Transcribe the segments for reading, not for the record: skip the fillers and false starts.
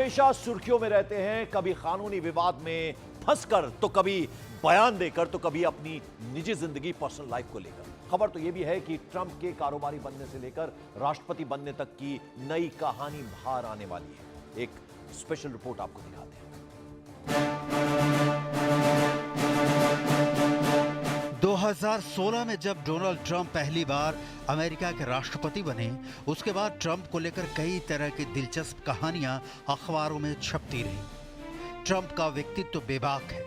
हमेशा सुर्खियों में रहते हैं, कभी कानूनी विवाद में फंसकर, तो कभी बयान देकर, तो कभी अपनी निजी जिंदगी, पर्सनल लाइफ को लेकर। खबर तो यह भी है कि ट्रंप के कारोबारी बनने से लेकर राष्ट्रपति बनने तक की नई कहानी बाहर आने वाली है। एक स्पेशल रिपोर्ट आपको दिखाते हैं। 2016 में जब डोनाल्ड ट्रंप पहली बार अमेरिका के राष्ट्रपति बने, उसके बाद ट्रंप को लेकर कई तरह की दिलचस्प कहानियां अखबारों में छपती रही। ट्रंप का व्यक्तित्व बेबाक है।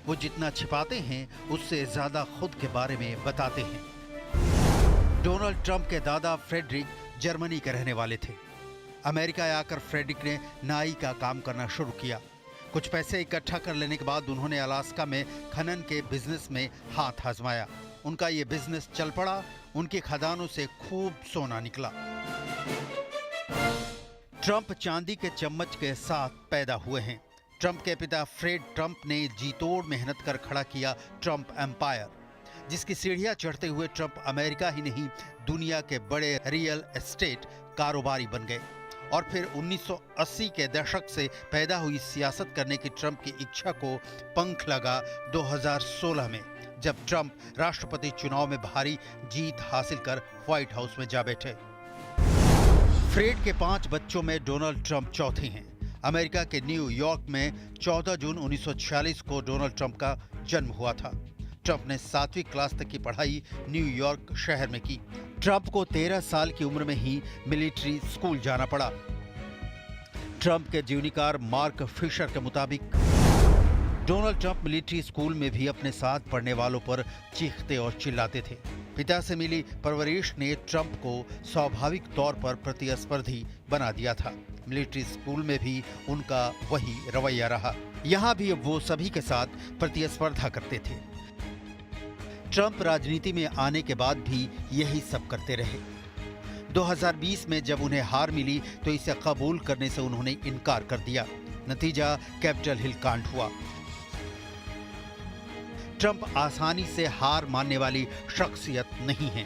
वो जितना छिपाते हैं, उससे ज्यादा खुद के बारे में बताते हैं। डोनाल्ड ट्रंप के दादा फ्रेडरिक जर्मनी के रहने वाले थे। अमेरिका आकर फ्रेडरिक ने नाई का काम करना शुरू किया। कुछ पैसे इकट्ठा कर लेने के बाद उन्होंने अलास्का में खनन के बिजनेस में हाथ आजमाया। उनका ये बिजनेस चल पड़ा। उनकी खदानों से खूब सोना निकला। ट्रंप चांदी के चम्मच के साथ पैदा हुए हैं। ट्रंप के पिता फ्रेड ट्रंप ने जी तोड़ मेहनत कर खड़ा किया ट्रंप एम्पायर, जिसकी सीढ़ियां चढ़ते हुए ट्रंप अमेरिका ही नहीं, दुनिया के बड़े रियल एस्टेट कारोबारी बन गए। और फिर 1980 के दशक से पैदा हुई सियासत करने की ट्रंप की इच्छा को पंख लगा 2016 में, जब ट्रंप राष्ट्रपति चुनाव में भारी जीत हासिल कर व्हाइट हाउस में जा बैठे। फ्रेड के 5 बच्चों में डोनाल्ड ट्रंप चौथे हैं। अमेरिका के न्यूयॉर्क में 14 जून 1946 को डोनाल्ड ट्रंप का जन्म हुआ था। ट्रंप ने 7वीं क्लास तक की पढ़ाई न्यूयॉर्क शहर में की। ट्रंप को 13 साल की उम्र में ही मिलिट्री स्कूल जाना पड़ा। ट्रंप के जीवनीकार मार्क फिशर के मुताबिक डोनाल्ड ट्रंप मिलिट्री स्कूल में भी अपने साथ पढ़ने वालों पर चीखते और चिल्लाते थे। पिता से मिली परवरिश ने ट्रंप को स्वाभाविक तौर पर प्रतिस्पर्धी बना दिया था। मिलिट्री स्कूल में भी उनका वही रवैया रहा। यहाँ भी वो सभी के साथ प्रतिस्पर्धा करते थे। ट्रंप राजनीति में आने के बाद भी यही सब करते रहे। 2020 में जब उन्हें हार मिली तो इसे कबूल करने से उन्होंने इनकार कर दिया। नतीजा कैपिटल हिल कांड हुआ। ट्रंप आसानी से हार मानने वाली शख्सियत नहीं है।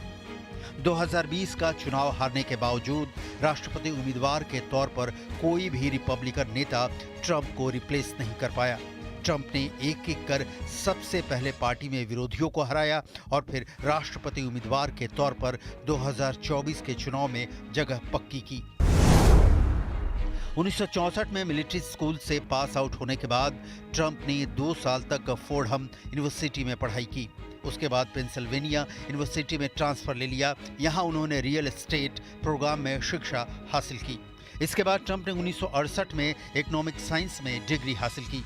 2020 का चुनाव हारने के बावजूद राष्ट्रपति उम्मीदवार के तौर पर कोई भी रिपब्लिकन नेता ट्रंप को रिप्लेस नहीं कर पाया। ट्रंप ने एक एक कर सबसे पहले पार्टी में विरोधियों को हराया और फिर राष्ट्रपति उम्मीदवार के तौर पर 2024 के चुनाव में जगह पक्की की। 1964 में मिलिट्री स्कूल से पास आउट होने के बाद ट्रंप ने 2 साल तक फोर्डहम यूनिवर्सिटी में पढ़ाई की। उसके बाद पेंसिल्वेनिया यूनिवर्सिटी में ट्रांसफर ले लिया। यहाँ उन्होंने रियल एस्टेट प्रोग्राम में शिक्षा हासिल की। इसके बाद ट्रंप ने 1968 में इकोनॉमिक साइंस में डिग्री हासिल की।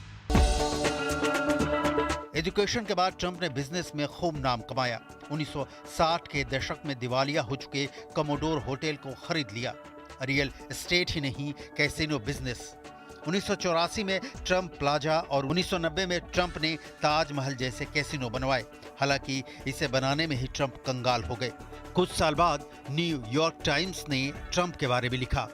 एजुकेशन के बाद ट्रंप ने बिजनेस में खूब नाम कमाया। 1960 के दशक में दिवालिया हो चुके कमोडोर होटल को खरीद लिया। रियल एस्टेट ही नहीं, कैसीनो बिजनेस। 1984 में ट्रंप प्लाजा और 1990 में ट्रंप ने ताजमहल जैसे कैसीनो बनवाए। हालांकि इसे बनाने में ही ट्रंप कंगाल हो गए। कुछ साल बाद न्यूयॉर्क टाइम्स ने ट्रंप के बारे में लिखा,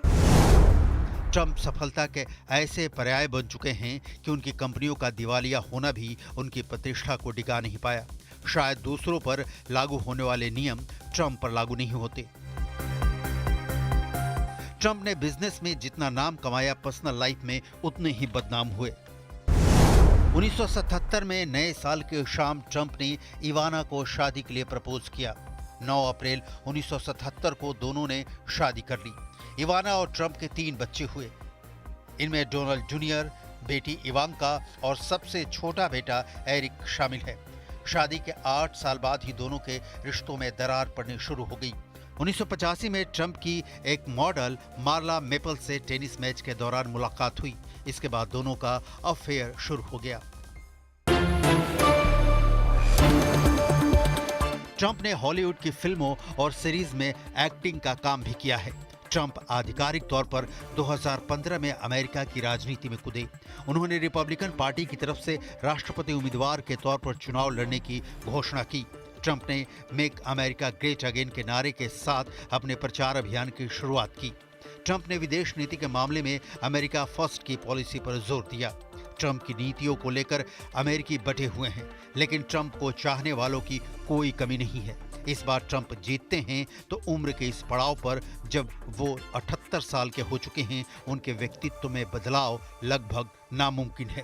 ट्रंप सफलता के ऐसे पर्याय बन चुके हैं कि उनकी कंपनियों का दिवालिया होना भी उनकी प्रतिष्ठा को डिगा नहीं पाया। शायद दूसरों पर लागू होने वाले नियम ट्रंप पर लागू नहीं होते। ट्रंप ने बिजनेस में जितना नाम कमाया, पर्सनल लाइफ में उतने ही बदनाम हुए। 1977 में नए साल के शाम ट्रंप ने इवाना को शादी के लिए प्रपोज किया। 9 अप्रैल 1977 को दोनों ने शादी कर ली। इवाना और ट्रंप के 3 बच्चे हुए। इनमें डोनाल्ड जूनियर, बेटी इवांका और सबसे छोटा बेटा एरिक शामिल है। शादी के 8 साल बाद ही दोनों के रिश्तों में दरार पड़नी शुरू हो गई। 1985 में ट्रंप की एक मॉडल मार्ला मेपल से टेनिस मैच के दौरान मुलाकात हुई। इसके बाद दोनों का अफेयर शुरू हो गया। ट्रंप ने हॉलीवुड की फिल्मों और सीरीज में एक्टिंग का काम भी किया है। ट्रंप आधिकारिक तौर पर 2015 में अमेरिका की राजनीति में कूदे। उन्होंने रिपब्लिकन पार्टी की तरफ से राष्ट्रपति उम्मीदवार के तौर पर चुनाव लड़ने की घोषणा की। ट्रंप ने मेक अमेरिका ग्रेट अगेन के नारे के साथ अपने प्रचार अभियान की शुरुआत की। ट्रंप ने विदेश नीति के मामले में अमेरिका फर्स्ट की पॉलिसी पर जोर दिया। ट्रंप की नीतियों को लेकर अमेरिकी बटे हुए हैं, लेकिन ट्रंप को चाहने वालों की कोई कमी नहीं है। इस बार ट्रंप जीतते हैं तो उम्र के इस पड़ाव पर जब वो 78 साल के हो चुके हैं, उनके व्यक्तित्व में बदलाव लगभग नामुमकिन है।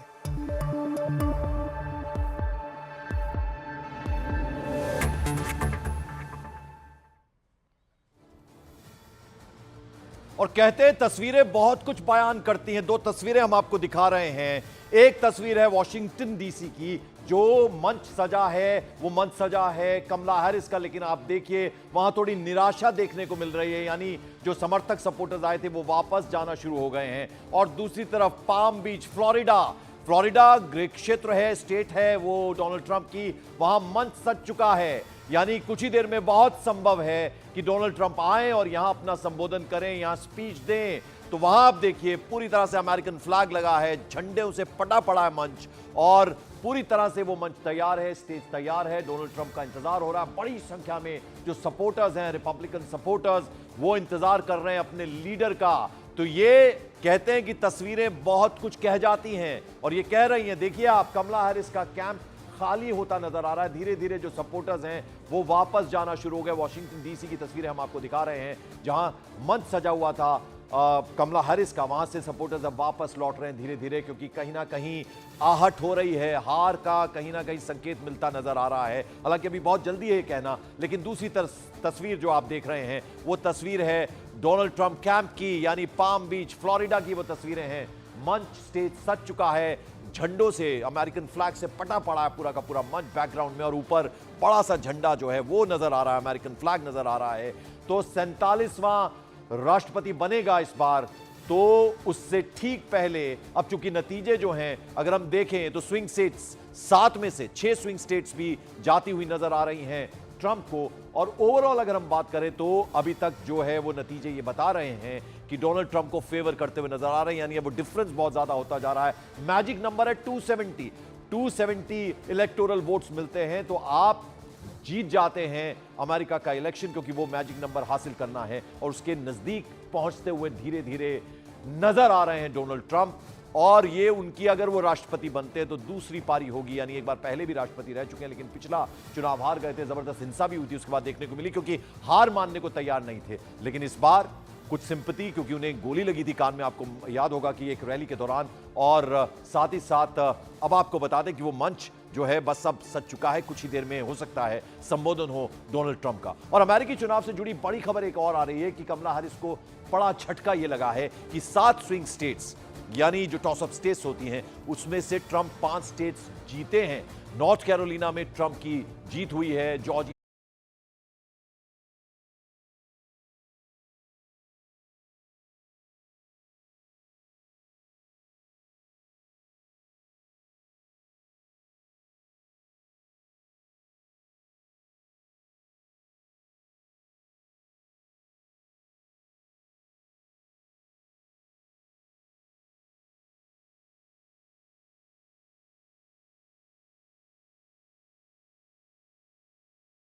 और कहते हैं तस्वीरें बहुत कुछ बयान करती हैं। दो तस्वीरें हम आपको दिखा रहे हैं। एक तस्वीर है वॉशिंगटन डीसी की, जो मंच सजा है वो मंच सजा है कमला हैरिस का, लेकिन आप देखिए वहां थोड़ी निराशा देखने को मिल रही है, यानी जो समर्थक सपोर्टर्स आए थे वो वापस जाना शुरू हो गए हैं। और दूसरी तरफ पाम बीच फ्लोरिडा गृह क्षेत्र है, स्टेट है वो डोनाल्ड ट्रंप की, वहां मंच सज चुका है। यानी कुछ ही देर में बहुत संभव है कि डोनाल्ड ट्रंप आए और यहां अपना संबोधन करें, यहां स्पीच दें। तो वहां आप देखिए पूरी तरह से अमेरिकन फ्लैग लगा है, झंडे से पटा पड़ा है मंच, और पूरी तरह से वो मंच तैयार है, स्टेज तैयार है। डोनाल्ड ट्रंप का इंतजार हो रहा है। बड़ी संख्या में जो सपोर्टर्स हैं, रिपब्लिकन सपोर्टर्स, वो इंतजार कर रहे हैं अपने लीडर का। तो ये कहते हैं कि तस्वीरें बहुत कुछ कह जाती हैं, और ये कह रही हैं। देखिए आप, कमला हैरिस का कैंप खाली होता नजर आ रहा है। धीरे धीरे जो सपोर्टर्स हैं वो वापस जाना शुरू हो गए। वॉशिंगटन डीसी की तस्वीरें हम आपको दिखा रहे हैं, जहां मंच सजा हुआ था कमला हैरिस का, वहां से सपोर्टर्स अब वापस लौट रहे हैं धीरे धीरे, क्योंकि कहीं ना कहीं आहट हो रही है, हार का कहीं ना कहीं संकेत मिलता नजर आ रहा है। हालांकि अभी बहुत जल्दी है कहना, लेकिन दूसरी तस्वीर जो आप देख रहे हैं वो तस्वीर है डोनाल्ड ट्रंप कैंप की, यानी पाम बीच फ्लोरिडा की वो तस्वीरें हैं। मंच स्टेज सज चुका है, झंडों से, अमेरिकन फ्लैग से पटा पड़ा है पूरा का पूरा मंच बैकग्राउंड में, और ऊपर बड़ा सा झंडा जो है वो नजर आ रहा है, अमेरिकन फ्लैग नजर आ रहा है। तो 47वां राष्ट्रपति बनेगा इस बार। तो उससे ठीक पहले अब चूंकि नतीजे जो हैं अगर हम देखें तो स्विंग स्टेट्स, 7 में से 6 स्विंग स्टेट्स भी जाती हुई नजर आ रही हैं ट्रंप को। और ओवरऑल अगर हम बात करें तो अभी तक जो है वो नतीजे ये बता रहे हैं कि डोनाल्ड ट्रंप को फेवर करते हुए नजर आ रहे हैं, यानी वो डिफरेंस बहुत ज्यादा होता जा रहा है। मैजिक नंबर है 270 इलेक्टोरल वोट्स मिलते हैं तो आप जीत जाते हैं अमेरिका का इलेक्शन, क्योंकि वो मैजिक नंबर हासिल करना है। और उसके नजदीक पहुंचते हुए धीरे धीरे नजर आ रहे हैं डोनाल्ड ट्रंप। और ये उनकी, अगर वो राष्ट्रपति बनते हैं तो दूसरी पारी होगी, यानी एक बार पहले भी राष्ट्रपति रह चुके हैं, लेकिन पिछला चुनाव हार गए थे, जबरदस्त हिंसा भी हुई थी उसके बाद देखने को मिली, क्योंकि हार मानने को तैयार नहीं थे। लेकिन इस बार कुछ सिंपैथी, क्योंकि उन्हें गोली लगी थी कान में, आपको याद होगा कि एक रैली के दौरान। और साथ ही साथ अब आपको बता दें कि वो मंच जो है बस अब सज चुका है, कुछ ही देर में हो सकता है संबोधन हो डोनाल्ड ट्रंप का। और अमेरिकी चुनाव से जुड़ी बड़ी खबर एक और आ रही है कि कमला हैरिस को बड़ा झटका ये लगा है कि 7 स्विंग स्टेट्स, यानी जो टॉस अप स्टेट्स होती हैं, उसमें से ट्रंप 5 स्टेट्स जीते हैं। नॉर्थ कैरोलिना में ट्रंप की जीत हुई है, जॉर्जिया